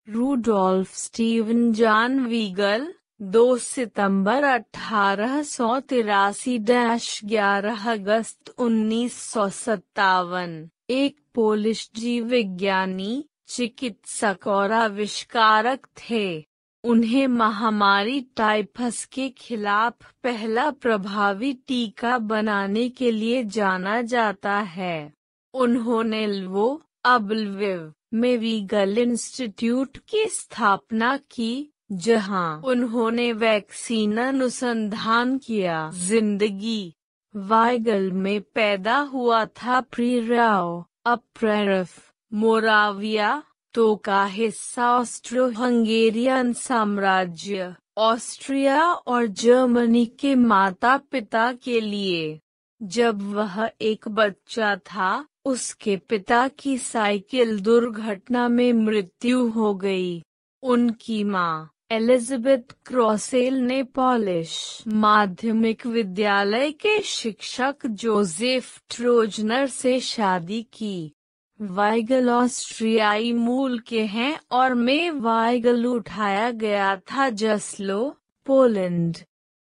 Rudolph Steven जान wiggle 2 सितंबर 1883 – 11 अगस्त 1957, एक Polish जीव विज्ञानी, चिकित्सक और आविष्कारक थे। उन्हें महामारी टाइफस के खिलाफ पहला प्रभावी टीका बनाने के लिए जाना जाता है। उन्होंने ल्वो, अब ल्विव, में वीगल इंस्टीट्यूट की स्थापना की, जहां उन्होंने वैक्सीन अनुसंधान किया। जिंदगी वाइगल में पैदा हुआ था प्रीराव, अब प्रेरफ, मोराविया, तो का हिस्सा ऑस्ट्रो-हंगेरियन साम्राज्य, ऑस्ट्रिया और जर्मनी के माता पिता के लिए। जब वह एक बच्चा था, उसके पिता की साइकिल दुर्घटना में मृत्यु हो गई। उनकी मां एलिजाबेथ क्रॉसेल ने पॉलिश माध्यमिक विद्यालय के शिक्षक जोसेफ ट्रोजनर से शादी की। वाइगल ऑस्ट्रियाई मूल के हैं और में वाइगल उठाया गया था जस्लो, पोलैंड।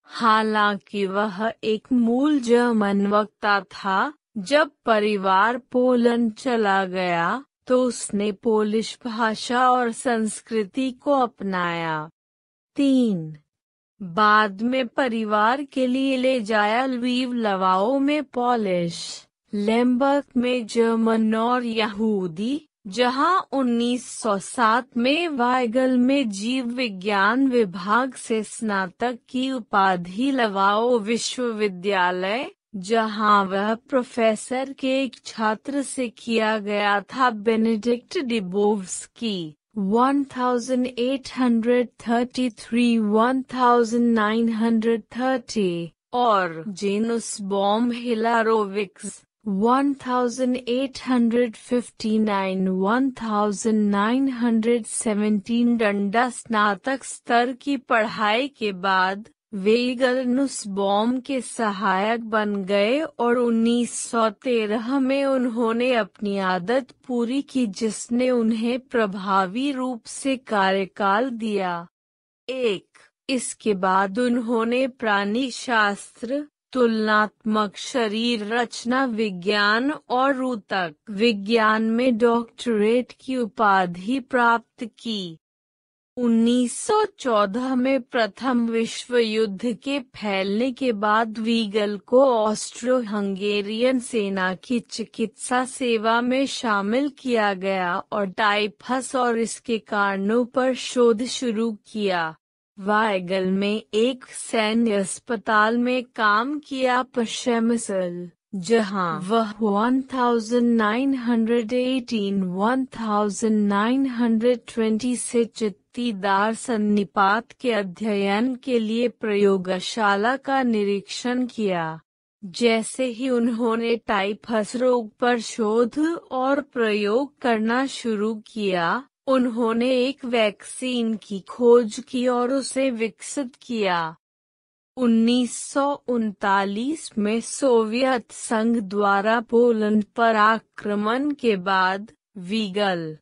हालांकि वह एक मूल जर्मन वक्ता था, जब परिवार पोलैंड चला गया तो उसने पोलिश भाषा और संस्कृति को अपनाया। 3 बाद में परिवार के लिए ले जाया ल्वीव लवाओ में पोलिश, लेम्बर्ग में जर्मन और यहूदी, जहां 1907 में वाइगल में जीव विज्ञान विभाग से स्नातक की उपाधि लवाओ विश्वविद्यालय, जहां वह प्रोफेसर के एक छात्र से किया गया था बेनेडिक्ट डिबोव्स्की 1833-1930 और जेनुस बॉम हिलारोविक्स 1859-1917। डंडा स्नातक स्तर की पढ़ाई के बाद वीगल नुसबॉम के सहायक बन गए और 1913 में उन्होंने अपनी आदत पूरी की, जिसने उन्हें प्रभावी रूप से कार्यकाल दिया। 1 इसके बाद उन्होंने प्राणिशास्त्र, तुलनात्मक शरीर रचना विज्ञान और ऊतक विज्ञान में डॉक्टरेट की उपाधि प्राप्त की। 1914 में प्रथम विश्व युद्ध के फैलने के बाद वीगल को ऑस्ट्रो-हंगेरियन सेना की चिकित्सा सेवा में शामिल किया गया और टाइफस और इसके कारणों पर शोध शुरू किया। वाइगल में एक सैन्य अस्पताल में काम किया पश्चिमसल, जहां वह 1918-1920 से चित्तीदार सन्निपात के अध्ययन के लिए प्रयोगशाला का निरीक्षण किया। जैसे ही उन्होंने टाइफस रोग पर शोध और प्रयोग करना शुरू किया, उन्होंने एक वैक्सीन की खोज की और उसे विकसित किया। 1939 में सोवियत संघ द्वारा पोलैंड पर आक्रमण के बाद वीगल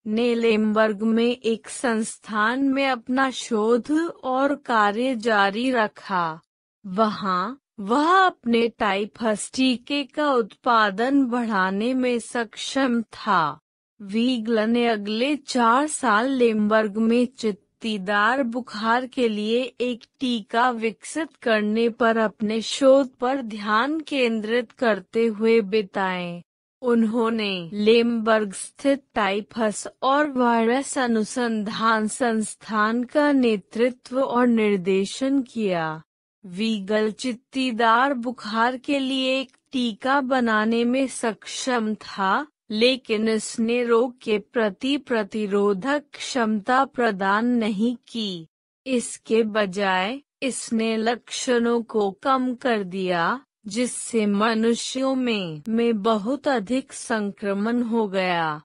ने लेम्बर्ग में एक संस्थान में अपना शोध और कार्य जारी रखा। वहां वह अपने टाइफस टीके का उत्पादन बढ़ाने में सक्षम था। वीगल ने अगले 4 साल लेम्बर्ग में चित्तीदार बुखार के लिए एक टीका विकसित करने पर अपने शोध पर ध्यान केंद्रित करते हुए बिताए। उन्होंने लेम्बर्ग स्थित टाइफस और वायरस अनुसंधान संस्थान का नेतृत्व और निर्देशन किया। वीगल चित्तीदार बुखार के लिए एक टीका बनाने में सक्षम था, लेकिन इसने रोग के प्रति प्रतिरोधक क्षमता प्रदान नहीं की। इसके बजाय इसने लक्षणों को कम कर दिया, जिससे मनुष्यों में बहुत अधिक संक्रमण हो गया।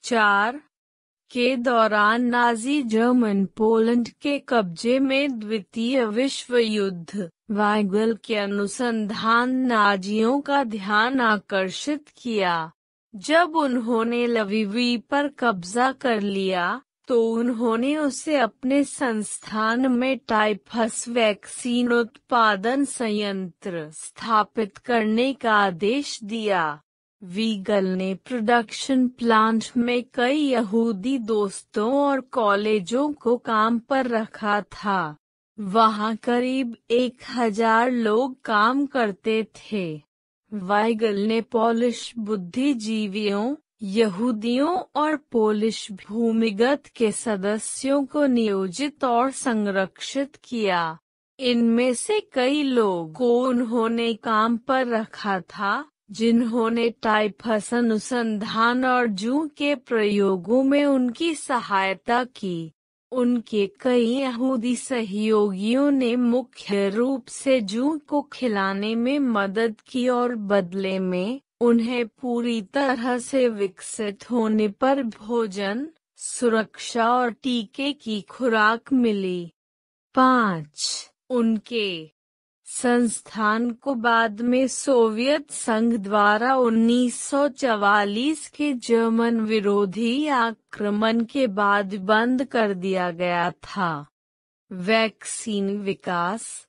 4 के दौरान नाजी जर्मन पोलैंड के कब्जे में द्वितीय विश्व युद्ध, वाइगल के अनुसंधान नाजियों का ध्यान आकर्षित किया। जब उन्होंने लविव पर कब्जा कर लिया, तो उन्होंने उसे अपने संस्थान में टाइफस वैक्सीन उत्पादन संयंत्र स्थापित करने का आदेश दिया। वीगल ने प्रोडक्शन प्लांट में कई यहूदी दोस्तों और कॉलेजों को काम पर रखा था। वहां करीब 1000 लोग काम करते थे। वीगल ने पोलिश बुद्धिजीवियों, यहूदियों और पोलिश भूमिगत के सदस्यों को नियोजित और संरक्षित किया। इनमें से कई लोगों को उन्होंने काम पर रखा था जिन्होंने टाइफस अनुसंधान और जूं के प्रयोगों में उनकी सहायता की। उनके कई यहूदी सहयोगियों ने मुख्य रूप से जूं को खिलाने में मदद की और बदले में उन्हें पूरी तरह से विकसित होने पर भोजन, सुरक्षा और टीके की खुराक मिली। 5. उनके संस्थान को बाद में सोवियत संघ द्वारा 1944 के जर्मन विरोधी आक्रमण के बाद बंद कर दिया गया था। वैक्सीन विकास।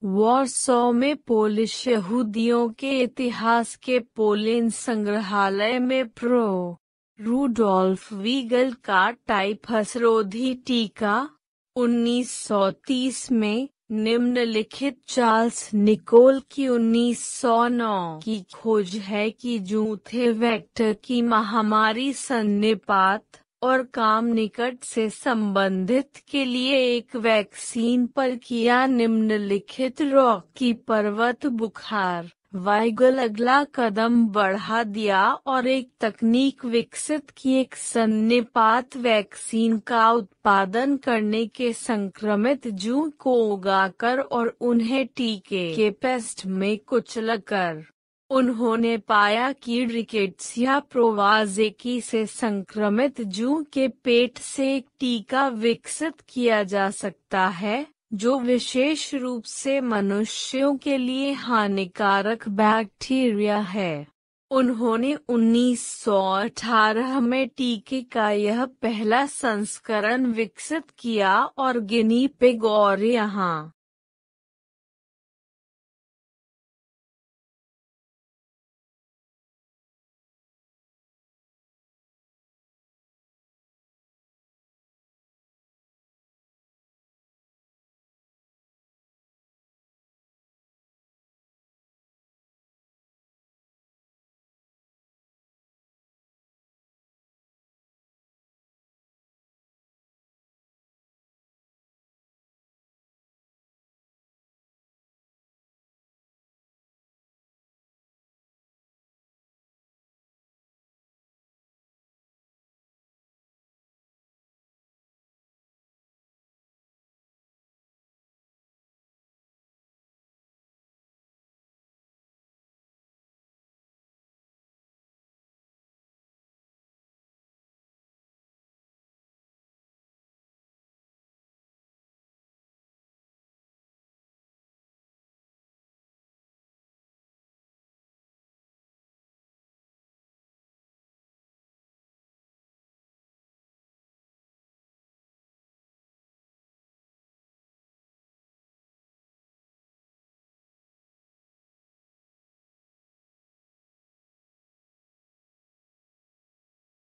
वॉर्सो में पोलिश यहूदियों के इतिहास के पोलेन संग्रहालय में प्रो. रूडोल्फ वीगल का टाइफस रोधी टीका 1930 में निम्नलिखित चार्ल्स निकोल की 1909 की खोज है कि जूथे वेक्टर की महामारी सन्निपात और काम निकट से संबंधित के लिए एक वैक्सीन पर किया। निम्नलिखित रॉकी पर्वत बुखार। वीगल अगला कदम बढ़ा दिया और एक तकनीक विकसित की एक सन्निपात वैक्सीन का उत्पादन करने के संक्रमित जूं को उगाकर और उन्हें टीके के पेस्ट में कुचलकर। उन्होंने पाया कि रिकेट्सिया प्रोवाज़ेकी से संक्रमित जूं के पेट से एक टीका विकसित किया जा सकता है जो विशेष रूप से मनुष्यों के लिए हानिकारक बैक्टीरिया है। उन्होंने 1918 में टीके का यह पहला संस्करण विकसित किया और गिनी पिग और यहाँ